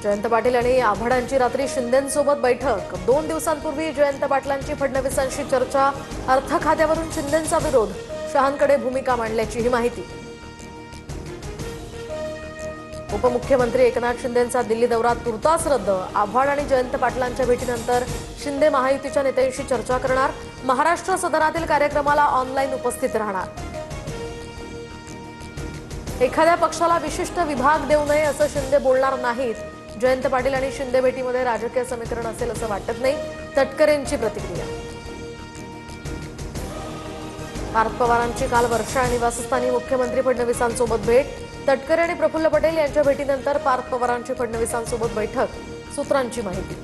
जयंत पाटील आणि आव्हाडांची रात्री शिंदेंसोबत बैठक। 2 दिवसांपूर्वी जयंत पाटलांची फडणवीसांशी चर्चा। अर्थ खात्यावरून शिंदेंचा विरोध, शहांकडे भूमिका मांडल्याची ही माहिती। उपमुख्यमंत्री एकनाथ शिंदेंचा दिल्ली दौरा तुर्तास रद्द। आव्हाड आणि जयंत पाटलांच्या भेटीनंतर शिंदे महायुतीच्या नेत्यांशी चर्चा करणार। महाराष्ट्र सदनातील कार्यक्रमाला ऑनलाईन उपस्थित राहणार। एखाद्या पक्षाला विशिष्ट विभाग देऊ नये असं शिंदे बोलणार नाहीत। जयंत पाटील आणि शिंदे भेटीमध्ये राजकीय समीकरण असेल असं वाटत नाही, तटकरेंची प्रतिक्रिया। पार्थ पवारांची काल वर्षा निवासस्थानी मुख्यमंत्री फडणवीसांसोबत भेट। तटकरे आणि प्रफुल्ल पटेल यांच्या भेटीनंतर पार्थ पवारांची फडणवीसांसोबत बैठक, सूत्रांची माहिती।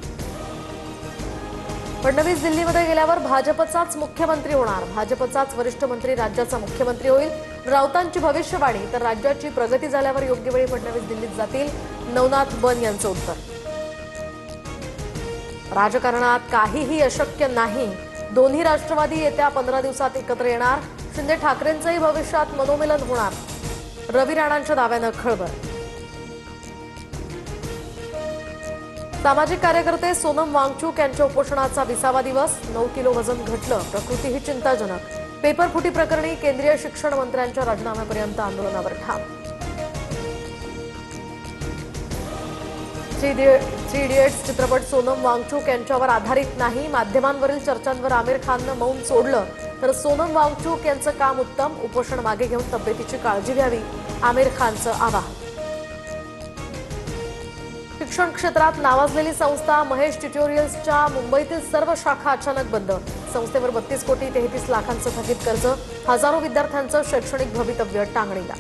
फडणवीस दिल्लीमध्ये गेल्यावर भाजपचाच मुख्यमंत्री होणार। भाजपचाच वरिष्ठ मंत्री राज्याचा मुख्यमंत्री होईल। राऊतांची भविष्यवाणी, तर राज्याची प्रगती झाल्यावर योग्य वेळी फडणवीस दिल्लीत जातील, नवनाथ बन यांचं उत्तर। राजकारणात काहीही अशक्य नाही। दोन्ही राष्ट्रवादी येत्या 15 दिवसात एकत्र येणार। शिंदे ठाकरेंचंही भविष्यात मनोमिलन होणार। रवी राणांच्या दाव्यानं खळबळ। सामाजिक कार्यकर्ते सोनम वांगचूक यांच्या उपोषणाचा 20वा दिवस। 9 किलो वजन घटलं, प्रकृती ही चिंताजनक। पेपरफुटी प्रकरणी केंद्रीय शिक्षण मंत्र्यांच्या राजीनाम्यापर्यंत आंदोलनावर ठाम। 3 इडियट्स चित्रपट सोनम वांगचूक यांच्यावर आधारित नाही। माध्यमांवरील चर्चांवर आमिर खाननं मौन सोडलं, तर सोनम वांगचूक यांचं काम उत्तम। उपोषण मागे घेऊन तब्येतीची काळजी घ्यावी, आमिर खानचं आवाहन। शिक्षण क्षेत्रात नावाजलेली संस्था महेश ट्युटोरियल्सच्या मुंबईतील सर्व शाखा अचानक बंद। संस्थेवर 32 कोटी 33 लाखांचं थकीत कर्ज। हजारो विद्यार्थ्यांचं शैक्षणिक भवितव्य टांगणीला।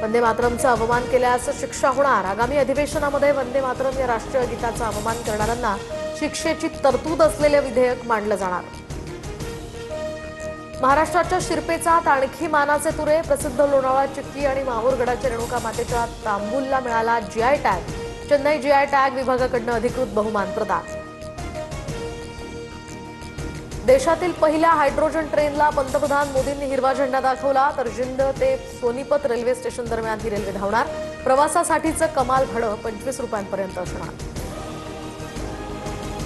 वंदे मातरमचा अवमान केल्यास शिक्षा होणार। आगामी अधिवेशनामध्ये वंदे मातरम या राष्ट्रीय गीताचा अवमान करणाऱ्यांना शिक्षेची तरतूद असलेले विधेयक मांडलं जाणार। महाराष्ट्राच्या शिरपेचात आणखी मानाचे तुरे। प्रसिद्ध लोणावळा चिक्की आणि माहूरगडाच्या रेणुका मातेच्या तांबूलला मिळाला GI tag. Chennai GI tag विभागाकडून अधिकृत बहुमान प्रदान। देशातील पहिल्या हायड्रोजन ट्रेनला पंतप्रधान मोदींनी हिरवा झेंडा दाखवला, तर जिंद ते सोनीपत रेल्वे स्टेशन दरम्यान ही रेल्वे धावणार। प्रवासासाठीचं कमाल भाडं 25 रुपयांपर्यंत असणार।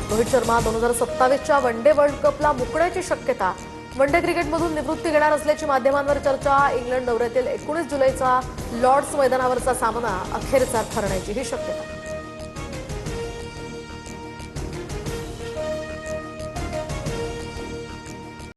रोहित शर्मा 2027च्या वनडे वर्ल्ड कपला मुकण्याची शक्यता। वनडे क्रिकेटमधून निवृत्ती घेणार असल्याची माध्यमांवर चर्चा। इंग्लंड दौऱ्यातील 19 जुलैचा लॉर्ड्स मैदानावरचा सामना अखेरचा ठरण्याची ही शक्यता।